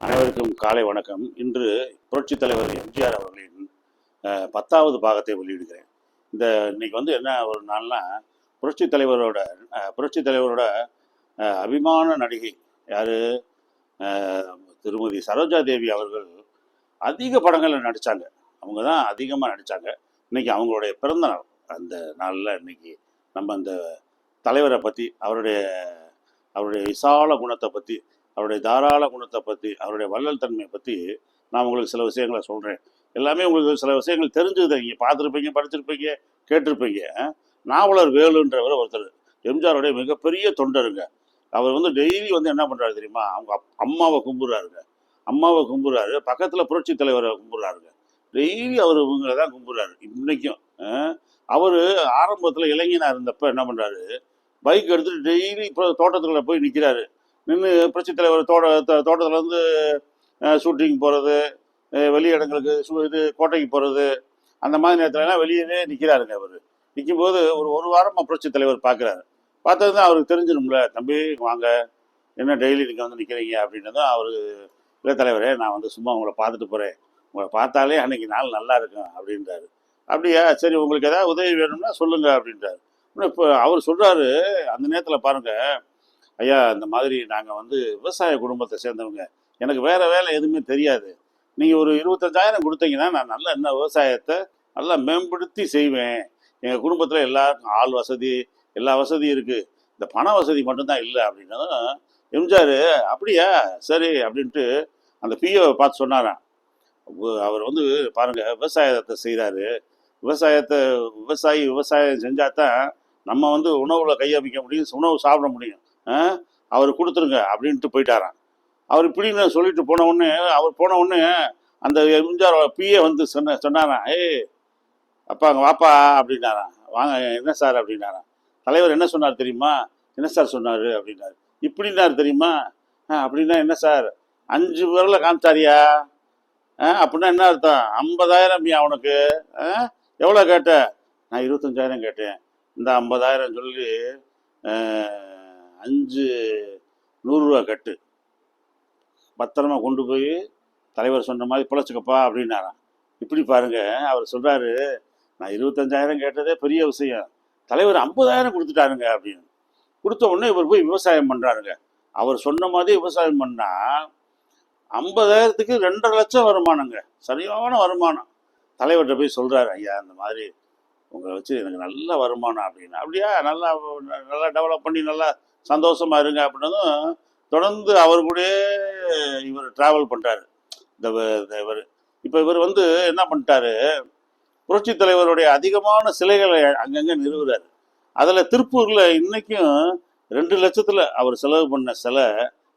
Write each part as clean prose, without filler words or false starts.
அனைவருக்கும் காலை வணக்கம். இன்று புரட்சித் தலைவர் எம்ஜிஆர் அவர்களின் 10வது பாகத்தை வெளியிடுகிறேன். இன்னைக்கு என்ன ஒரு நாள்னா, புரட்சித் தலைவரோட புரட்சித் தலைவரோட அபிமான நடிகை யாரு, திருமதி சரோஜா தேவி அவர்கள் அதிக படங்களில் நடித்தாங்க. அவங்க தான் அதிகமாக நடித்தாங்க. இன்னைக்கு அவங்களுடைய பிறந்த நாள். அந்த நாளில் இன்னைக்கு நம்ம அந்த தலைவரை பற்றி, அவருடைய விசால குணத்தை பற்றி, அவருடைய தாராள குணத்தை பற்றி, அவருடைய வள்ளல் தன்மையை பற்றி நான் உங்களுக்கு சில விஷயங்களை சொல்கிறேன். எல்லாமே உங்களுக்கு சில விஷயங்கள் தெரிஞ்சுது. நீங்கள் பார்த்துருப்பீங்க, படிச்சிருப்பீங்க, கேட்டிருப்பீங்க. நாவலர் வேலுன்றவர் ஒருத்தர் எம்ஜிஆருடைய மிகப்பெரிய தொண்டருங்க. அவர் டெய்லி என்ன பண்ணுறாரு தெரியுமா? அவங்க அம்மாவை கும்பிட்றாருங்க. அம்மாவை கும்பிட்றாரு, பக்கத்தில் புரட்சி தலைவரை கும்பிட்றாருங்க. டெய்லி அவர் இவங்களை தான் கும்பிட்றாரு இன்னைக்கும். அவர் ஆரம்பத்தில் இளைஞனாக இருந்தப்போ என்ன பண்ணுறாரு, பைக் எடுத்துகிட்டு டெய்லி இப்போ தோட்டத்துக்குள்ளே போய் நிற்கிறாரு. நின்று புரட்சி தலைவர் தோட்டத்துலேருந்து ஷூட்டிங் போகிறது, வெளி இடங்களுக்கு கோட்டைக்கு போகிறது, அந்த மாதிரி நேரத்துலலாம் வெளியே நிற்கிறாருங்க. அவர் நிற்கும்போது ஒரு வாரமாக புரட்சி தலைவர் பார்க்குறாரு. பார்த்தது தான் அவருக்கு தெரிஞ்சிடும்ல, தம்பி வாங்க, என்ன டெய்லி நீங்கள் நிற்கிறீங்க அப்படின்னு தான் அவர், இல்லை தலைவரே நான் சும்மா உங்களை பார்த்துட்டு போகிறேன், உங்களை பார்த்தாலே அன்றைக்கி நாள் நல்லா இருக்கும் அப்படின்றாரு. அப்படியா, சரி உங்களுக்கு ஏதாவது உதவி வேணும்னா சொல்லுங்கள் அப்படின்றாரு. இப்போ அவர் சொல்கிறாரு, அந்த நேரத்தில் பாருங்கள் ஐயா, இந்த மாதிரி நாங்கள் விவசாய குடும்பத்தை சேர்ந்தவங்க, எனக்கு வேறு வேலை எதுவுமே தெரியாது, நீங்கள் ஒரு 25,000 கொடுத்தீங்கன்னா நான் நல்லா என்ன விவசாயத்தை நல்லா மேம்படுத்தி செய்வேன். எங்கள் குடும்பத்தில் எல்லாருக்கும் ஆள் வசதி, எல்லா வசதியும் இருக்குது, இந்த பண வசதி மட்டும்தான் இல்லை அப்படின்னா எம்ஜிஆர் அப்படியா சரி அப்படின்ட்டு அந்த பிஏவை பார்த்து சொன்னாராம். அவர் பாருங்கள் விவசாயத்தை செய்கிறாரு, விவசாயம் செஞ்சால் தான் நம்ம உணவில் கையமைக்க முடியும், உணவு சாப்பிட முடியும், அவர் கொடுத்துருங்க அப்படின்ட்டு போயிட்டாராம். அவர் இப்படின்னு சொல்லிட்டு போன உடனே அந்த எம்ஜிஆர் பிஏ சொன்னாராம், அப்பா அங்கே வாப்பா அப்படின்னாராம். வாங்க என்ன சார் அப்படின்னாராம். தலைவர் என்ன சொன்னார் தெரியுமா? என்ன சார் சொன்னார் அப்படின்னாரு. இப்படின்னாரு தெரியுமா? அப்படின்னா என்ன சார், 5 விரல காமிச்சாரியா? அப்படின்னா என்ன அர்த்தம்? 50,000 அவனுக்கு எவ்வளோ கேட்ட? நான் 25,000 கேட்டேன். இந்த 50,000 சொல்லி 5 100 கட்டு, பத்திரமா கொண்டு போய் தலைவர் சொன்ன மாதிரி பிழைச்சிக்கப்பா அப்படின்னாராம். இப்படி பாருங்க, அவர் சொல்றாரு, நான் 25,000 கேட்டதே பெரிய விஷயம், தலைவர் 50,000 கொடுத்துட்டாருங்க அப்படின்னு. கொடுத்த உடனே இவர் போய் விவசாயம் பண்றாருங்க. அவர் சொன்ன மாதிரி விவசாயம் பண்ணா 50,000க்கு 2.5 லட்சம் வருமானங்க, சரியான வருமானம். தலைவர்கிட்ட போய் சொல்றாரு, ஐயா இந்த மாதிரி உங்களை வச்சு எனக்கு நல்ல வருமானம் அப்படின்னு. அப்படியா, நல்லா நல்லா டெவலப் பண்ணி நல்லா சந்தோஷமா இருங்க அப்படின்னதும் தொடர்ந்து அவர் கூட இவர் டிராவல் பண்ணுறாரு. இவர் இப்போ இவர் என்ன பண்ணிட்டாரு, புரட்சி தலைவருடைய அதிகமான சிலைகளை அங்கங்கே நிறுவுறாரு. அதில் திருப்பூரில் இன்னைக்கும் 2 லட்சத்தில் அவர் செலவு பண்ண சிலை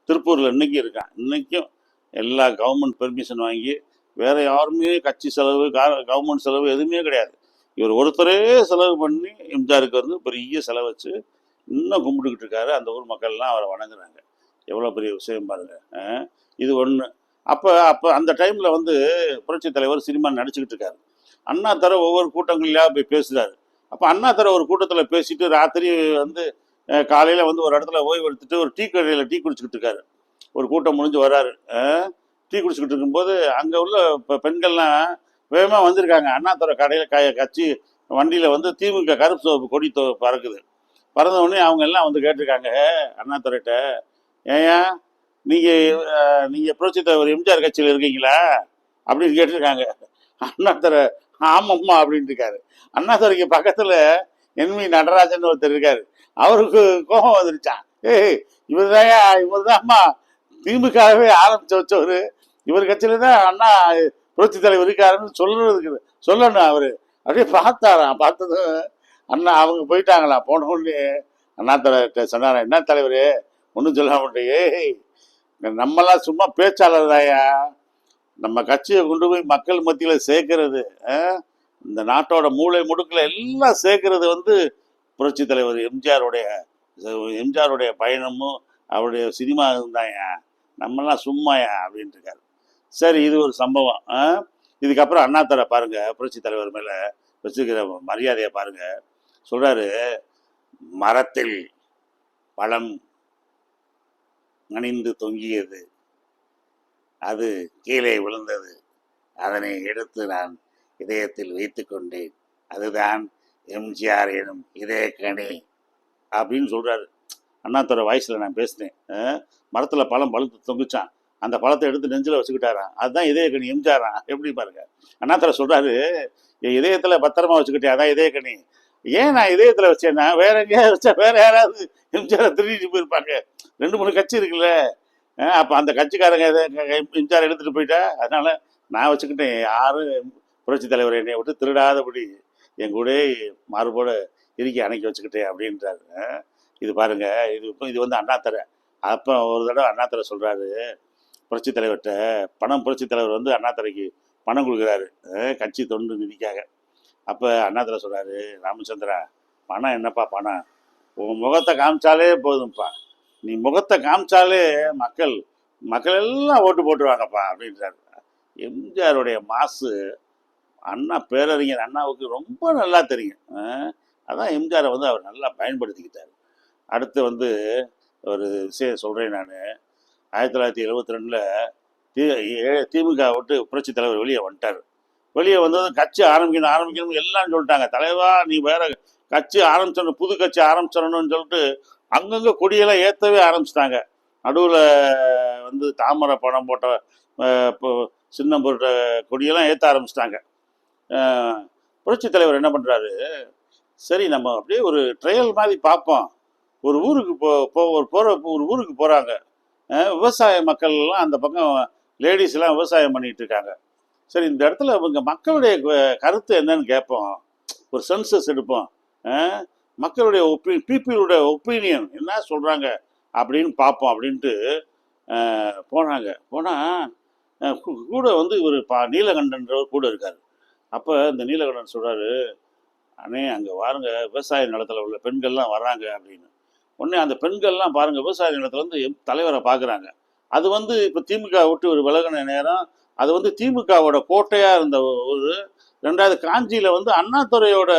திருப்பூரில் இன்னைக்கும் இருக்கான். இன்னைக்கும் எல்லா கவர்மெண்ட் பெர்மிஷன் வாங்கி, வேற யாருமே கட்சி செலவு கவர்மெண்ட் செலவு எதுவுமே கிடையாது, இவர் ஒருத்தரே செலவு பண்ணி எம்ஜிஆருக்கு பெரிய செலவு வச்சு இன்னும் கும்பிட்டுக்கிட்டு இருக்காரு. அந்த ஊர் மக்கள்லாம் அவரை வணங்குறாங்க. எவ்வளோ பெரிய விஷயம் பாருங்க. இது ஒன்று. அப்போ அந்த டைமில் புரட்சி தலைவர் சினிமா நடிச்சுக்கிட்டு இருக்காரு. அண்ணா தர ஒவ்வொரு கூட்டங்கள்லையா போய் பேசுகிறாரு. அப்போ அண்ணா தர ஒரு கூட்டத்தில் பேசிட்டு ராத்திரி காலையில் ஒரு இடத்துல ஓய்வு எடுத்துட்டு ஒரு டீ கடையில் டீ குடிச்சுக்கிட்டு இருக்காரு. ஒரு கூட்டம் முடிஞ்சு வர்றாரு. டீ குடிச்சுக்கிட்டு இருக்கும்போது அங்கே உள்ள பெண்கள்லாம் வேகமாக வந்திருக்காங்க. அண்ணா தர கடையில் கட்சி வண்டியில் திமுக கருப்பு சோப்பு கொடி பறக்குது. பறந்த உடனே அவங்க எல்லாம் கேட்டிருக்காங்க அண்ணா துறைகிட்ட, ஏயா நீங்கள் புரட்சி தலைவர் எம்ஜிஆர் கட்சியில் இருக்கீங்களா அப்படின்னு கேட்டிருக்காங்க. அண்ணாதுரை ஆமாம்மா அப்படின்ட்டு இருக்காரு. அண்ணாதுரைக்கு பக்கத்தில் என்வி நடராஜன் ஒருத்தர் இருக்காரு. அவருக்கு கோபம் வந்துருச்சான். இவர் தான்மா திமுகவே ஆரம்பிச்சு வச்சவர், இவர் கட்சியில தான் அண்ணா புரட்சி தலைவர் இருக்காருன்னு சொல்லணும் அவரு. அப்படியே பார்த்தாராம். பார்த்ததும் அண்ணா அவங்க போயிட்டாங்களாம். போன உடனே அண்ணாதுரை சொன்னாரா, என்ன தலைவர் ஒன்றும் சொல்ல மாட்டேன், நம்மளாம் சும்மா பேச்சாளர் தாயா, நம்ம கட்சியை கொண்டு போய் மக்கள் மத்தியில் சேர்க்கறது, இந்த நாட்டோட மூளை முடுக்கில் எல்லாம் சேர்க்கறது புரட்சி தலைவர் எம்ஜிஆருடைய பயணமும் அவருடைய சினிமா இருந்தாயா, நம்மளாம் சும்மாயா அப்படின்ட்டு இருக்காரு. சரி, இது ஒரு சம்பவம். இதுக்கப்புறம் அண்ணாதுரை பாருங்க, புரட்சி தலைவர் மேலே வச்சுக்கிற மரியாதையை பாருங்க. சொல்றாரு, மரத்தில் பழம் அணிந்து தொங்கியது, அது கீழே விழுந்தது. அதனை எடுத்து நான் இதயத்தில் வைத்து கொண்டேன். அதுதான் எம்ஜிஆர் எனும் இதயக்கனி அப்படின்னு சொல்றாரு. அண்ணாத்துறை வாய்ஸில் நான் பேசினேன். மரத்தில் பழம் பழுத்து தொங்குச்சான், அந்த பழத்தை எடுத்து நெஞ்சில் வச்சுக்கிட்டாரான், அதுதான் இதயக்கனி எம்ஜிஆரான். எப்படி பாருங்க, அண்ணாத்துறை சொல்றாரு, என் இதயத்தில் பத்திரமா வச்சுக்கிட்டேன், அதான் இதயக்கனி. ஏன் நான் இதயத்தில் வச்சேன்னா, வேற எங்கேயாவது வச்சா வேற யாராவது எம்ஜிஆரை திருடிட்டு போயிருப்பாங்க. 2 3 கட்சி இருக்குல்ல, அப்போ அந்த கட்சிக்காரங்க எம்ஜிஆர் எடுத்துட்டு போயிட்டா, அதனால நான் வச்சுக்கிட்டேன். யாரும் புரட்சி தலைவர் என்னை விட்டு திருடாதபடி என் கூட மாறுபோட இறுக்கி அணைக்கி வச்சுக்கிட்டேன் அப்படின்றாரு. இது பாருங்க, இது வந்து அண்ணாத்துறை. அப்போ ஒரு தடவை அண்ணாத்துறை சொல்றாரு புரட்சி தலைவர்கிட்ட, புரட்சி தலைவர் வந்து அண்ணாத்துறைக்கு பணம் கொடுக்குறாரு கட்சி தொண்டு நிதிக்காக. அப்போ அண்ணாத்துறை சொல்றாரு, ராமச்சந்திரா, பணம் என்னப்பா பணம், உன் முகத்தை காமிச்சாலே போதும்ப்பா, நீ முகத்தை காமிச்சாலே மக்கள் எல்லாம் ஓட்டு போட்டுருவாங்கப்பா அப்படின்றாரு. எம்ஜிஆருடைய மாசு அண்ணா பேரறிஞர் அண்ணாவுக்கு ரொம்ப நல்லா தெரியும். அதான் எம்ஜிஆரை வந்து அவர் நல்லா பயன்படுத்திக்கிட்டார். அடுத்து வந்து ஒரு விஷயம் சொல்கிறேன் நான். 1972 திமுக விட்டு புரட்சி தலைவர் வெளியே வந்துட்டார். வெளியே வந்ததும் கட்சி ஆரம்பிக்கணும் எல்லாம் சொல்லிட்டாங்க. தலைவா, நீ வேற கட்சி ஆரம்பிச்சிடணும், புது கட்சி ஆரம்பிச்சிடணும்னு சொல்லிட்டு அங்கங்கே கொடியெல்லாம் ஏற்றவே ஆரம்பிச்சிட்டாங்க. நடுவில் வந்து தாமரை பணம் போட்ட சின்னம் போட்ட கொடியெல்லாம் ஏற்ற ஆரம்பிச்சிட்டாங்க. புரட்சி தலைவர் என்ன பண்ணுறாரு, சரி நம்ம அப்படியே ஒரு ட்ரையல் மாதிரி பார்ப்போம். ஒரு ஊருக்கு ஒரு ஊருக்கு போகிறாங்க. விவசாய மக்கள்லாம் அந்த பக்கம் லேடிஸ்லாம் விவசாயம் பண்ணிகிட்டு இருக்காங்க. சரி, இந்த இடத்துல இவங்க மக்களுடைய கருத்து என்னன்னு கேட்போம், ஒரு சென்சஸ் எடுப்போம், மக்களுடைய பீப்புளுடைய ஒப்பீனியன் என்ன சொல்கிறாங்க அப்படின்னு பார்ப்போம் அப்படின்ட்டு போனாங்க. போனால் கூட வந்து இவர் நீலகண்டன்றவர் கூட இருக்கார். அப்போ இந்த நீலகண்டன் சொல்கிறாரு, அண்ணே அங்கே வாருங்க, விவசாய நிலத்தில் உள்ள பெண்கள்லாம் வர்றாங்க அப்படின்னு. உடனே அந்த பெண்கள்லாம் பாருங்கள், விவசாய நிலத்தில் வந்து தலைவரை பார்க்குறாங்க. அது வந்து இப்போ திமுக விட்டு ஒரு விலகின நேரம், அது வந்து திமுகவோட கோட்டையாக இருந்த ஒரு 2வது காஞ்சியில் வந்து அண்ணாதுரையோட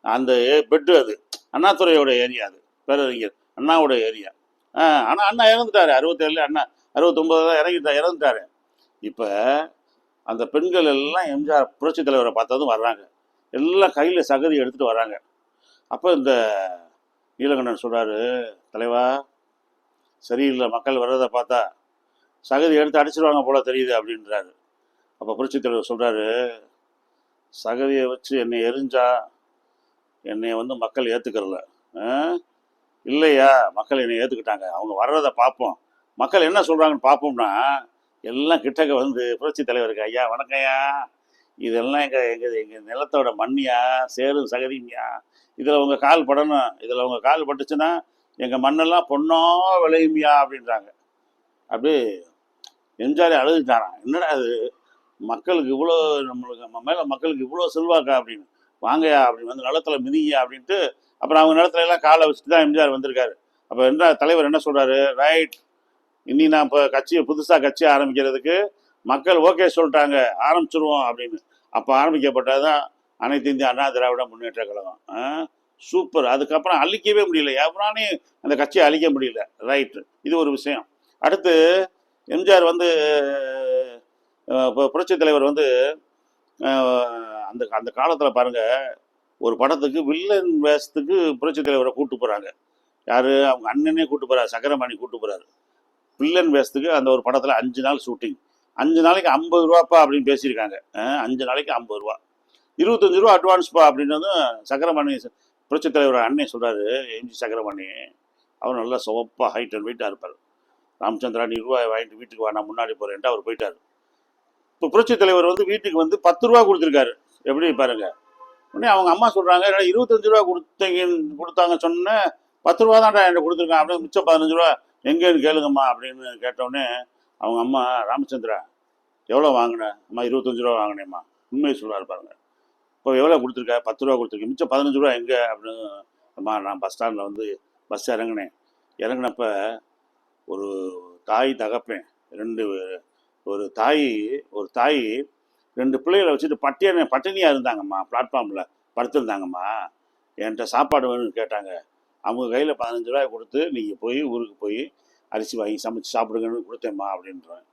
அந்த பெட்டு, அது அண்ணாதுரையோட ஏரியா, அது பேரறிஞர் அண்ணாவோட ஏரியா. ஆனால் அண்ணா இறந்துட்டாரு 67, அண்ணா 69 இறந்துட்டாரு. இப்போ அந்த பெண்கள் எல்லாம் எம்ஜிஆர் புரட்சி தலைவரை பார்த்ததும் வர்றாங்க, எல்லாம் கையில் சகதி எடுத்துகிட்டு வராங்க. அப்போ இந்த நீலகண்டன் சொல்கிறாரு, தலைவா சரியில்லை, மக்கள் வர்றதை பார்த்தா சகதி எடுத்து அடிச்சிருவாங்க போல தெரியுது அப்படின்றாரு. அப்போ புரட்சி தலைவர் சொல்கிறாரு, சகதியை வச்சு என்னை எரிஞ்சா என்னை வந்து மக்கள் ஏற்றுக்கிறல, இல்லையா, மக்கள் என்னை ஏற்றுக்கிட்டாங்க, அவங்க வர்றதை பார்ப்போம், மக்கள் என்ன சொல்கிறாங்கன்னு பார்ப்போம்னா எல்லாம் கிட்டக்க வந்து புரட்சி தலைவருக்கு, ஐயா வணக்கம்யா, இதெல்லாம் எங்கள் நிலத்தோட மண்ணியா, சேரும் சகதிங்கயா, இதில் உங்கள் கால் படணும், இதில் உங்கள் கால் பட்டுச்சுன்னா எங்கள் மண்ணெல்லாம் பொண்ணோ விளையுமியா அப்படின்றாங்க. அப்படியே எம்ஜிஆர் அழுதுட்டாரான். என்னடா அது, மக்களுக்கு இவ்வளோ, நம்மளுக்கு மேலே மக்களுக்கு இவ்வளோ செல்வாக்கா அப்படின்னு, வாங்கயா அப்படின்னு வந்து நிலத்தில் மிதிங்கயா அப்படின்ட்டு. அப்புறம் அவங்க நிலத்துல எல்லாம் காலை வச்சுட்டு தான் எம்ஜிஆர் வந்திருக்காரு. அப்போ என்ன தலைவர் என்ன சொல்கிறாரு, ரைட், இனி நான் இப்போ புதுசாக கட்சி ஆரம்பிக்கிறதுக்கு மக்கள் ஓகே சொல்லிட்டாங்க, ஆரம்பிச்சிருவோம் அப்படின்னு. அப்போ ஆரம்பிக்கப்பட்டதான் அனைத்து இந்திய அண்ணா திராவிட முன்னேற்ற கழகம். சூப்பர். அதுக்கப்புறம் அழிக்கவே முடியல, எவரானையும் அந்த கட்சியை அழிக்க முடியல. ரைட்டு, இது ஒரு விஷயம். அடுத்து எம்ஜிஆர் வந்து இப்போ புரட்சி தலைவர் வந்து அந்த அந்த காலத்தில் பாருங்கள், ஒரு படத்துக்கு வில்லன் வேஷத்துக்கு புரட்சி தலைவரை கூப்பிட்டு போகிறாங்க. யார், அவங்க அண்ணனே கூப்பிட்டு போகிறார், சக்கரபாணி கூப்பிட்டு போகிறாரு வில்லன் வேஷத்துக்கு. அந்த ஒரு படத்தில் 5 நாள் ஷூட்டிங், 5 நாளைக்கு 50 ரூபாப்பா அப்படின்னு பேசியிருக்காங்க. 5 நாளைக்கு 50 ரூபா, 25 ரூபா அட்வான்ஸ்ப்பா அப்படின்னு சக்கரபாணி புரட்சி தலைவர் அண்ணே சொல்கிறாரு. எம்ஜி சக்கரபாணி அவர் நல்லா சுவப்பாக ஹைட் அண்ட் வெயிட்டாக இருப்பார். ராமச்சந்திரா, நீ ரூபாய் வாங்கிட்டு வீட்டுக்கு வா, நான் முன்னாடி போகிறேன்ட்டு அவர் போயிட்டார். இப்போ புரட்சி தலைவர் வந்து வீட்டுக்கு வந்து 10 ரூபா கொடுத்துருக்காரு. எப்படி பாருங்க. உடனே அவங்க அம்மா சொல்கிறாங்க, 25 ரூபா கொடுத்தாங்க சொன்னேன், 10 ரூபா தான்டா என்கிட்ட கொடுத்துருக்கான், அப்படியே மிச்சம் 15 ரூபா எங்கேன்னு கேளுங்கம்மா அப்படின்னு கேட்டோடனே அவங்க அம்மா, ராமச்சந்திரா எவ்வளோ வாங்கினேன்? அம்மா 25 ரூபா வாங்கினேம்மா. உண்மையை சொல்கிறாரு பாருங்க. இப்போ எவ்வளோ கொடுத்துருக்க? 10 ரூபா கொடுத்துருக்கேன், மிச்சம் 15 ரூபா எங்கே அப்படின்னு. அம்மா, நான் பஸ் ஸ்டாண்டில் வந்து பஸ் இறங்கினப்ப ஒரு தாய் தகப்பேன் ஒரு தாய் 2 பிள்ளைகளை வச்சுட்டு பட்டினியாக இருந்தாங்கம்மா, பிளாட்ஃபார்மில் படுத்திருந்தாங்கம்மா. என்கிட்ட சாப்பாடு வேணும்னு கேட்டாங்க. அவங்க கையில் 15 ரூபாய் கொடுத்து, நீங்கள் போய் ஊருக்கு போய் அரிசி வாங்கி சமைச்சு சாப்பிடுங்கன்னு கொடுத்தேம்மா அப்படின்றேன்.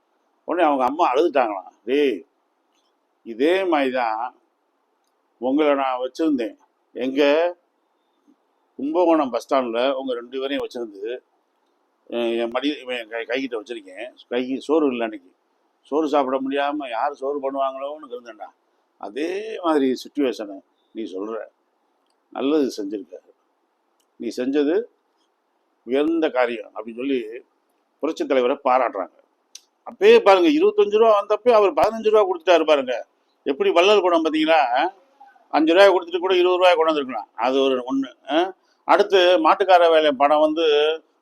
உடனே அவங்க அம்மா அழுதுட்டாங்களாம். டேய், இதே மாதிரி தான் உங்களை நான் வச்சுருந்தேன். எங்கே கும்பகோணம் பஸ் ஸ்டாண்டில் உங்கள் 2 பேரையும் வச்சுருந்து என் மடி என் கைக்கிட்ட வச்சுருக்கேன். கைக்கு சோறு இல்லை, அன்னைக்கு சோறு சாப்பிட முடியாமல் யார் சோறு பண்ணுவாங்களோன்னு இருந்தேன்டா. அதே மாதிரி சுச்சுவேஷனை நீ சொல்கிற. நல்லது செஞ்சுருக்க, நீ செஞ்சது உயர்ந்த காரியம் அப்படின்னு சொல்லி புரட்சித் தலைவரை பாராட்டுறாங்க. அப்பயே பாருங்க, 25 ரூபா வந்தப்பே அவர் 15 ரூபா கொடுத்துட்டாரு பாருங்க. எப்படி வள்ளல் குணம் பார்த்தீங்களா? 5 ரூபாய் கொடுத்துட்டு கூட 20 ரூபாய் கொண்டு வந்துருக்கலாம். அது ஒரு ஒன்று. அடுத்து மாட்டுக்கார வேலை படம் வந்து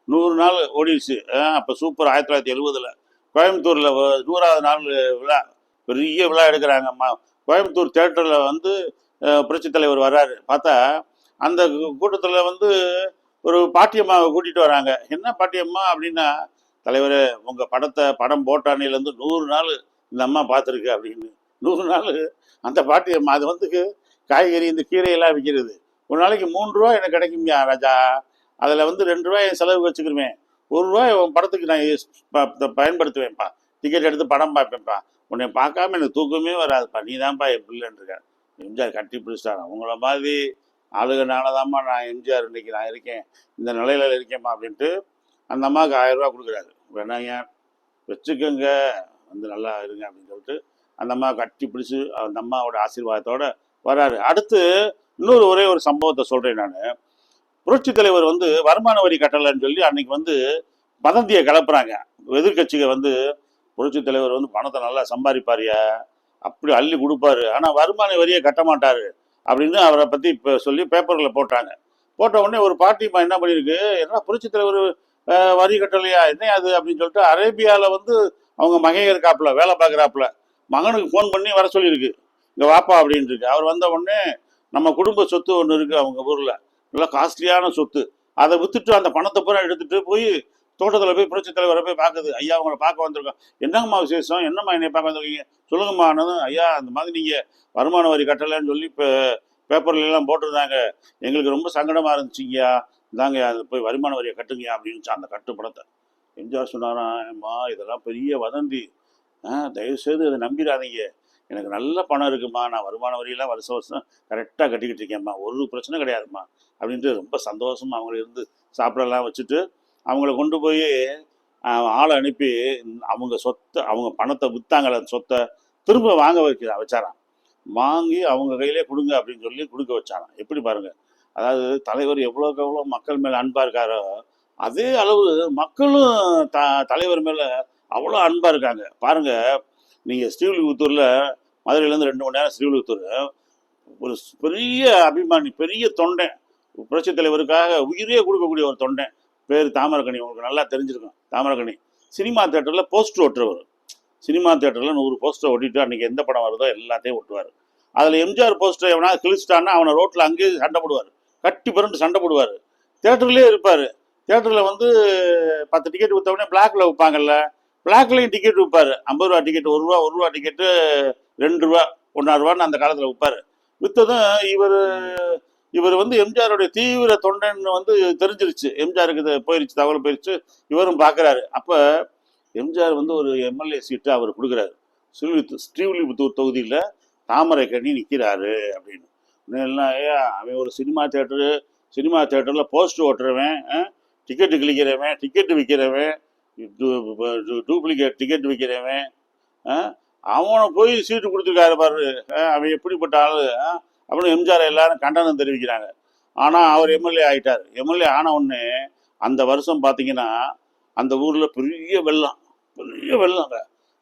100 நாள் ஓடிடுச்சு. அப்போ சூப்பர் 1970 கோயம்புத்தூரில் 100வது நாள் விழா, பெரிய விழா எடுக்கிறாங்க. கோயம்புத்தூர் தேட்டரில் வந்து புரட்சித் தலைவர் வர்றாரு. பார்த்தா அந்த கூட்டத்தில் வந்து ஒரு பாட்டியம்மாவை கூட்டிகிட்டு வராங்க. என்ன பாட்டியம்மா அப்படின்னா, தலைவர் உங்கள் படம் போட்டானிலேருந்து 100 நாள் இந்த அம்மா பார்த்துருக்கு அப்படின்னு. 100 நாள் அந்த பாட்டியம்மா. அது வந்து காய்கறி இந்த கீரையெல்லாம் விற்கிறது. ஒரு நாளைக்கு 3 ரூபா எனக்கு கிடைக்கும்யா ராஜா. அதில் வந்து 2 ரூபாய் என் செலவுக்கு வச்சுக்கிருவேன். 1 ரூபாய் உன் படத்துக்கு நான் பயன்படுத்துவேன்ப்பா. டிக்கெட் எடுத்து படம் பார்ப்பேன்ப்பா. உன்னை பார்க்காம எனக்கு தூக்கமே வராதுப்பா. நீ தான்ப்பா என் பிள்ளைன்னு இருக்க. எம்ஜிஆர் கட்டி பிடிச்சிட்டாரான். உங்களை மாதிரி ஆளுகனாலதாம்மா நான் எம்ஜிஆர் இன்னைக்கு நான் இருக்கேன், இந்த நிலையில இருக்கேம்மா அப்படின்ட்டு அந்த அம்மாவுக்கு 1000 ரூபா கொடுக்குறாரு. வேணாங்க, வச்சுக்கோங்க, வந்து நல்லா இருங்க அப்படின்னு சொல்லிட்டு அந்த அம்மா கட்டி பிடிச்சி அந்த அம்மாவோட ஆசீர்வாதத்தோட வராரு. அடுத்து இன்னொரு ஒரே ஒரு சம்பவத்தை சொல்றேன் நான். புரட்சி தலைவர் வந்து வருமான வரி கட்டலைன்னு சொல்லி அன்னைக்கு வந்து வதந்தியை கிளப்புறாங்க எதிர்கட்சிகள். வந்து புரட்சி தலைவர் வந்து பணத்தை நல்லா சம்பாதிப்பாரியா, அப்படி அள்ளி கொடுப்பாரு, ஆனால் வருமான வரியை கட்ட மாட்டாரு அப்படின்னு அவரை பற்றி இப்போ சொல்லி பேப்பரில் போட்டாங்க. போட்ட உடனே ஒரு பார்ட்டிமா என்ன பண்ணியிருக்கு, என்ன புரட்சி தலைவர் வரி கட்டலையா, என்ன அது அப்படின்னு சொல்லிட்டு அரேபியாவில் வந்து அவங்க மகன் இருக்காப்புல, வேலை பார்க்குறாப்புல, மகனுக்கு ஃபோன் பண்ணி வர சொல்லியிருக்கு, இங்கே வாப்பா அப்படின்ட்டு இருக்கு. அவர் வந்த உடனே நம்ம குடும்ப சொத்து ஒன்று இருக்குது அவங்க ஊரில், நல்லா காஸ்ட்லியான சொத்து, அதை விற்றுட்டு அந்த பணத்தை பூரா எடுத்துகிட்டு போய் தோட்டத்தில் போய் புரட்சி தலைவரை போய் பார்க்குது. ஐயா அவங்கள பார்க்க வந்திருக்கோம். என்னங்கம்மா விசேஷம், என்னம்மா என்னை பார்க்க வந்திருக்கீங்க, சொல்லுங்கம்மா. ஐயா அந்த மாதிரி நீங்கள் வருமான வரி கட்டலைன்னு சொல்லி இப்போ பேப்பர்லாம் போட்டிருந்தாங்க, எங்களுக்கு ரொம்ப சங்கடமாக இருந்துச்சுங்கய்யா, இந்தாங்க அது போய் வருமான வரியை கட்டுங்கய்யா அப்படின்னு அந்த கட்டு பணத்தை. எம்ஜிஆர் சொன்னாராம்மா, இதெல்லாம் பெரிய வதந்தி, தயவுசெய்து அதை நம்பிடாதீங்க, எனக்கு நல்ல பணம் இருக்குமா, நான் வருமான வரியெல்லாம் வருஷம் வருஷம் கரெக்டாக கட்டிக்கிட்டு இருக்கேன்ம்மா, ஒரு பிரச்சனை கிடையாதும்மா அப்படின்ட்டு ரொம்ப சந்தோஷமாக அவங்கள இருந்து சாப்பிடலாம் வச்சுட்டு அவங்கள கொண்டு போய் ஆளை அனுப்பி அவங்க சொத்தை, அவங்க பணத்தை விற்றாங்கள அந்த சொத்தை திரும்ப வாங்க வச்சாராம். வாங்கி அவங்க கையிலே கொடுங்க அப்படின்னு சொல்லி கொடுக்க வச்சாராம். எப்படி பாருங்க, அதாவது தலைவர் எவ்வளோக்கு எவ்வளோ மக்கள் மேலே அன்பாக இருக்காரோ அதே அளவு மக்களும் தலைவர் மேலே அவ்வளோ அன்பாக இருக்காங்க. பாருங்க, நீங்கள் ஸ்ரீவில்லிபுத்தூரில் மதுரையிலேருந்து 2 மணி நேரம் ஸ்ரீவில்லிபுத்தூர், ஒரு பெரிய அபிமானி, பெரிய தொண்டை, புரட்சி தலைவருக்காக உயிரே கொடுக்கக்கூடிய ஒரு தொண்டை, பேர் தாமரக்கணி. உங்களுக்கு நல்லா தெரிஞ்சிருக்கும். தாமரக்கணி சினிமா தேட்டரில் போஸ்டர் ஒட்டுறவர். சினிமா தேட்டரில் 100 போஸ்டர் ஒட்டிட்டு அன்றைக்கி எந்த படம் வருதோ எல்லாத்தையும் ஒட்டுவார். அதில் எம்ஜிஆர் போஸ்டர் எவனா கிழிச்சிட்டான்னா அவனை ரோட்டில் அங்கேயே சண்டை போடுவார், கட்டி பிறண்டு சண்டை போடுவார். தேட்டர்லேயே இருப்பார். தேட்டரில் வந்து 10 டிக்கெட் விற்றவுடனே பிளாக்ல விற்பாங்கல்ல, பிளாக்லையும் டிக்கெட் விற்பார். 50 ரூபா டிக்கெட், 1 ரூபா, 1 ரூபா டிக்கெட்டு 2 ரூபா, 1.5 ரூபான்னு அந்த காலத்தில் விற்பார். விற்றதும் இவர் வந்து எம்ஜிஆருடைய தீவிர தொண்டன் வந்து தெரிஞ்சிருச்சு. எம்ஜிஆருக்கு போயிருச்சு, தகவல் போயிருச்சு. இவரும் பார்க்குறாரு. அப்போ எம்ஜிஆர் வந்து ஒரு எம்எல்ஏ சீட்டு அவர் கொடுக்குறாரு. ஸ்ரீவில்லிபுத்தூர் தொகுதியில் தாமரைக்கணி நிற்கிறாரு அப்படின்னு. எல்லாம் அவன் ஒரு சினிமா தேட்டரில் போஸ்டர் ஓட்டுறவன், டிக்கெட்டு கிழிக்கிறவன், டிக்கெட்டு விற்கிறவன், டூப்ளிகேட் டிக்கெட் விற்கிறவன், அவனை போய் சீட்டு கொடுத்துருக்காரு பாரு, அவன் எப்படிப்பட்ட ஆள் அப்படின்னு எம்ஜிஆர் எல்லாரும் கண்டனம் தெரிவிக்கிறாங்க. ஆனால் அவர் எம்எல்ஏ ஆகிட்டார். எம்எல்ஏ ஆன உடனே அந்த வருஷம் பார்த்தீங்கன்னா அந்த ஊரில் பெரிய வெள்ளம்,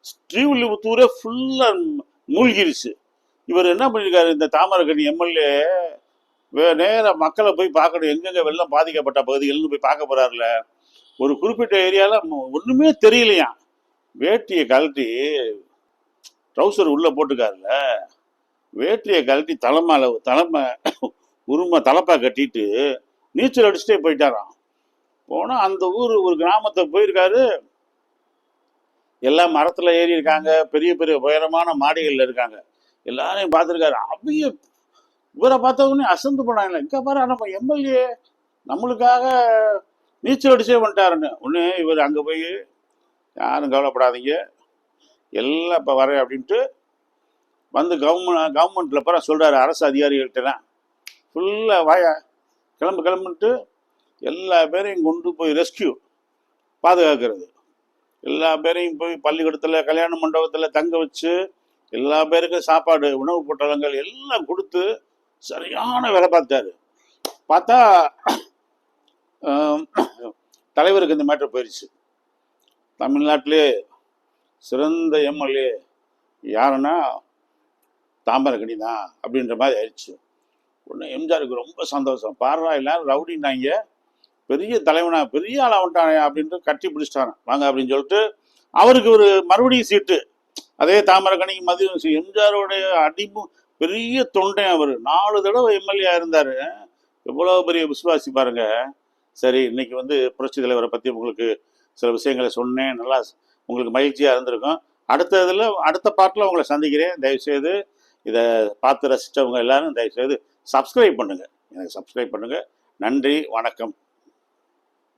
ஸ்ரீவில்லிபுத்தூரே ஃபுல்லாக மூழ்கிருச்சு. இவர் என்ன பண்ணியிருக்காரு, இந்த தாமரக்கணி எம்எல்ஏ நேராக மக்களை போய் பார்க்கணும், எங்கெங்கே வெள்ளம் பாதிக்கப்பட்ட பகுதிகள்னு போய் பார்க்க போகிறாருல. ஒரு குறிப்பிட்ட ஏரியாவில் ஒன்றுமே தெரியலையா, வேட்டியை கழட்டி ட்ரௌசர் உள்ளே போட்டுக்காருல, வேட்டியை கழட்டி தலைப்பா கட்டிட்டு நீச்சல் அடிச்சுட்டே போயிட்டாராம். போனால் அந்த ஊர் ஒரு கிராமத்தை போயிருக்காரு. எல்லாம் மரத்தில் ஏறி இருக்காங்க, பெரிய பெரிய உயரமான மாடிகளில் இருக்காங்க. எல்லாரையும் பார்த்துருக்காரு. அவங்க இவரை பார்த்தவொடனே அசந்து போனாங்க, இங்கே பாரு நம்ம எம்எல்ஏ நம்மளுக்காக நீச்சல் அடிச்சே வந்துட்டாருன்னு. ஒன்று இவர் அங்கே போய் யாரும் கவலைப்படாதீங்க, எல்லாம் இப்போ வரேன் அப்படின்ட்டு வந்து கவர்மெண்ட்டில் பூரா சொல்கிறாரு, அரசு அதிகாரிகள்கிட்டலாம் ஃபுல்லாக வாயா கிளம்புன்ட்டு எல்லா பேரையும் கொண்டு போய் ரெஸ்கியூ பாதுகாக்கிறது, எல்லா பேரையும் போய் பள்ளிக்கூடத்தில் கல்யாண மண்டபத்தில் தங்க வச்சு எல்லா பேருக்கும் சாப்பாடு உணவு பொட்டலங்கள் எல்லாம் கொடுத்து சரியான வேலை பார்த்தாரு. பார்த்தா தலைவருக்கு இந்த மேட்டர் போயிடுச்சு. தமிழ்நாட்டிலே சிறந்த எம்எல்ஏ யாருன்னா தாமரகனி தான் அப்படின்ற மாதிரி ஆயிடுச்சு. ஒன்று எம்ஜிஆருக்கு ரொம்ப சந்தோஷம். பாரா எல்லாரும் ரவுடின்னாங்க, பெரிய தலைவனா பெரிய ஆள் ஆகட்டானே அப்படின்ட்டு கட்டி பிடிச்சிட்டாரான். வாங்க அப்படின்னு சொல்லிட்டு அவருக்கு ஒரு மறுபடியும் சீட்டு, அதே தாமரகனி மதியம். எம்ஜிஆருடைய பெரிய தொண்டை அவர். 4 தடவை எம்எல்ஏ இருந்தார். எவ்வளோ பெரிய விசுவாசி பாருங்க. சரி, இன்னைக்கு வந்து புரட்சி தலைவரை பற்றி உங்களுக்கு சில விஷயங்களை சொன்னேன், நல்லா உங்களுக்கு மகிழ்ச்சியாக இருந்திருக்கும். அடுத்த பாட்டில் உங்களை சந்திக்கிறேன். தயவுசெய்து இதை பார்த்து ரசித்தவங்க எல்லாரும் தயவுசெய்து சப்ஸ்கிரைப் பண்ணுங்கள், எனக்கு சப்ஸ்கிரைப் பண்ணுங்கள். நன்றி, வணக்கம்.